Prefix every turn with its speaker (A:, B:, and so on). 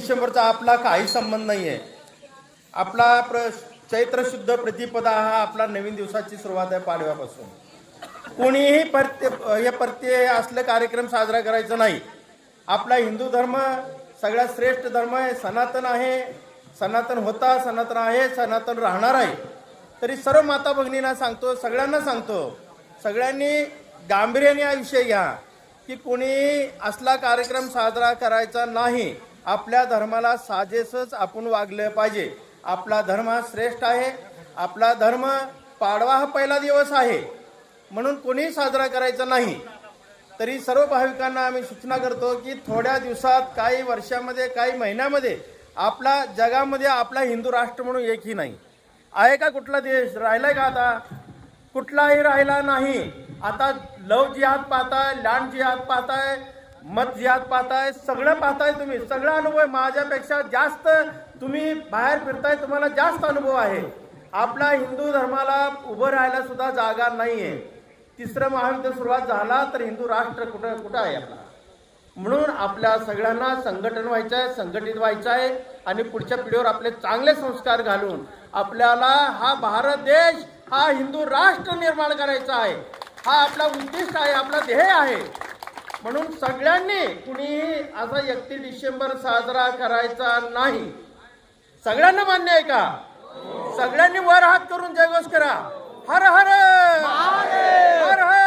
A: डिसेंबरचा आपला काही संबंध नाही आहे. आपला चैत्र शुद्ध प्रतिपदा हा आपला नवीन दिवसाची सुरुवात आहे पाडव्यापासून. कोणीही परते असले कार्यक्रम साजरा करायचा नाही. आपला हिंदू धर्म सगळ्यात श्रेष्ठ धर्म आहे, सनातन आहे, सनातन होता, सनातन आहे, सनातन राहणार आहे. तरी सर्व माता भगिनींना सांगतो, सगळ्यांना सांगतो, सगळ्यांनी गांभीर्याने हा विषय घ्या की कोणी असला कार्यक्रम साजरा करायचा नाही. आपल्या धर्माला साजेसच आपण वागलं पाहिजे. आपला धर्म हा श्रेष्ठ आहे. आपला धर्म पाडवा हा पहिला दिवस आहे म्हणून कोणीही साजरा करायचा नाही. तरी सर्व भाविकांना आम्ही सूचना करतो की थोड्या दिवसात, काही वर्षामध्ये, काही महिन्यामध्ये आपला जगामध्ये आपला हिंदू राष्ट्र म्हणून एकही नाही आहे. का कुठला देश राहिलाय का? आता कुठलाही राहिला नाही. आता लव जिहाद पाहताय, लँड जिहाद पाहताय, मत जिहाद पाहताय, सगळं पाहताय तुम्ही. सगळा अनुभव आहे. माझ्यापेक्षा जास्त तुम्ही बाहेर फिरताय, तुम्हाला जास्त अनुभव आहे. आपला हिंदू धर्माला उभं राहायला सुद्धा जागा नाही आहे. तिसरं महायुद्ध सुरुवात झाला तर हिंदू राष्ट्र कुठं आहे आपला? म्हणून आपल्या सगळ्यांना संघटन व्हायचं आहे, संघटित व्हायचं आहे आणि पुढच्या पिढीवर आपले चांगले संस्कार घालून आपल्याला हा भारत देश, हा हिंदू राष्ट्र निर्माण करायचा आहे. हा आपला उद्दिष्ट आहे, आपला ध्येय आहे. म्हणून सगळ्यांनी कुणीही असा 31 डिसेंबर साजरा करायचा नाही. सगळ्यांना मान्य आहे का? सगळ्यांनी वर हात करून जयघोष करा. हर हर हर हर